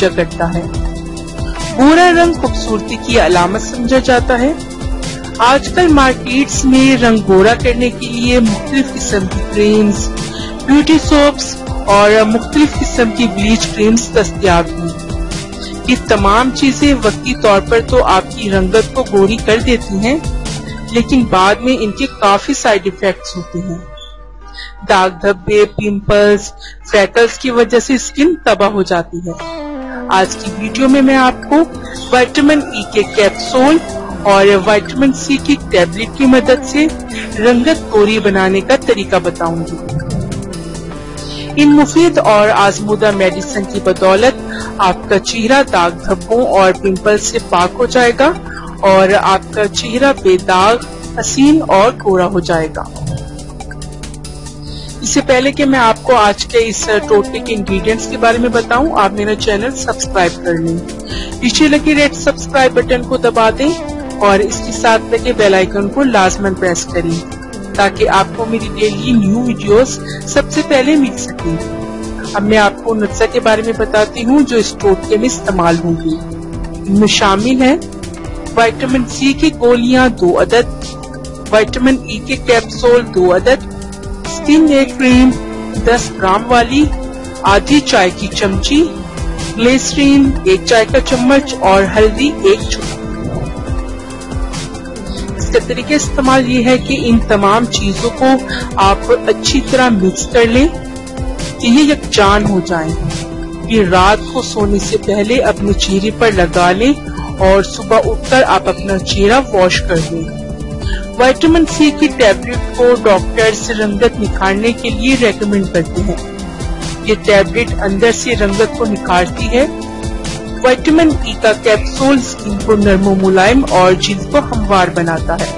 नतीजा करता है। गोरा रंग खूबसूरती की अलामत समझा जाता है। आजकल मार्केट्स में रंग गोरा करने के लिए मुख्तलिफ किस्म की क्रीम्स, ब्यूटी सोप्स और मुख्तलिफ किस्म की ब्लीच क्रीम्स दस्तयाब हैं। ये तमाम चीजें वक्ती तौर पर तो आपकी रंगत को गोरी कर देती हैं, लेकिन बाद में इनके काफी साइड इफेक्ट्स होते हैं। दाग धब्बे, पिंपल्स, फ्रैकल्स की वजह से स्किन तबाह हो जाती है। आज की वीडियो में मैं आपको विटामिन ई के कैप्सूल और विटामिन सी की टैबलेट की मदद से रंगत गोरी बनाने का तरीका बताऊंगी। इन मुफीद और आजमूदा मेडिसिन की बदौलत आपका चेहरा दाग धब्बों और पिंपल्स से पाक हो जाएगा और आपका चेहरा बेदाग, हसीन और गोरा हो जाएगा। इससे पहले कि मैं आपको आज के इस टोटके के इंग्रेडिएंट्स के बारे में बताऊं, आप मेरा चैनल सब्सक्राइब कर लें। नीचे लगे रेड सब्सक्राइब बटन को दबा दें और इसके साथ लगे बेल आइकन को लाजमन प्रेस करें ताकि आपको मेरी डेली न्यू वीडियोस सबसे पहले मिल सकें। अब मैं आपको नुस्खा के बारे में बताती हूँ जो इस टोटके में इस्तेमाल होंगी। इनमें शामिल है विटामिन सी की गोलियां 2 अदद, विटामिन ई के कैप्सूल 2 अदद, स्किन डे क्रीम 10 ग्राम वाली, आधी चाय की चमची, ग्लिसरीन 1 चाय का चम्मच और हल्दी 1 चुटकी। इसका तरीका इस्तेमाल ये है कि इन तमाम चीजों को आप अच्छी तरह मिक्स कर लें कि ये यकजान हो जाएं। ये रात को सोने से पहले अपने चेहरे पर लगा लें और सुबह उठकर आप अपना चेहरा वॉश कर लें। विटामिन सी की टैबलेट को डॉक्टर्स रंगत निखारने के लिए रेकमेंड करते हैं। ये टैबलेट अंदर से रंगत को निखारती है। विटामिन ई का कैप्सूल स्किन को नरम मुलायम और जिल्द को हमवार बनाता है।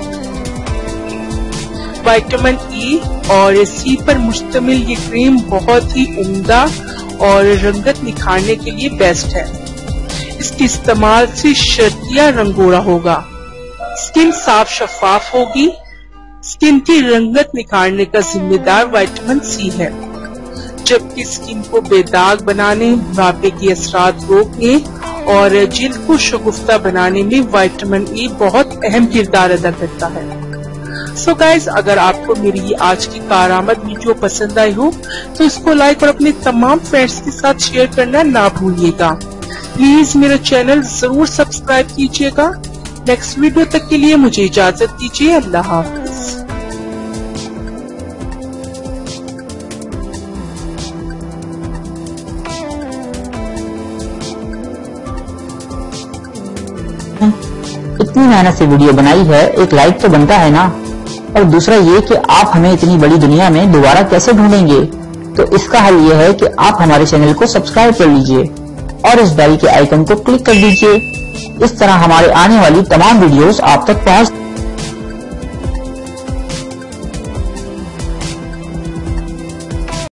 विटामिन ई और सी पर मुश्तमिल ये क्रीम बहुत ही उम्दा और रंगत निखारने के लिए बेस्ट है। इसके इस्तेमाल से शर्तिया रंग गोरा होगा, स्किन साफ शफाफ होगी। स्किन की रंगत निखारने का जिम्मेदार विटामिन सी है, जबकि स्किन को बेदाग बनाने, बुढ़ापे के असरात रोकने और जिल्द को शगुफ्ता बनाने में विटामिन ई बहुत अहम किरदार अदा करता है। सो गाइज, अगर आपको मेरी ये आज की कारआमद वीडियो पसंद आई हो तो इसको लाइक और अपने तमाम फ्रेंड्स के साथ शेयर करना ना भूलिएगा। प्लीज मेरा चैनल जरूर सब्सक्राइब कीजिएगा। नेक्स्ट वीडियो तक के लिए मुझे इजाजत दीजिए। अल्लाह हाफिज। इतनी मेहनत से वीडियो बनाई है, एक लाइक तो बनता है ना। और दूसरा ये कि आप हमें इतनी बड़ी दुनिया में दोबारा कैसे ढूंढेंगे, तो इसका हल ये है कि आप हमारे चैनल को सब्सक्राइब कर लीजिए और इस बेल के आइकन को क्लिक कर दीजिए। इस तरह हमारे आने वाली तमाम वीडियोस आप तक पहुंच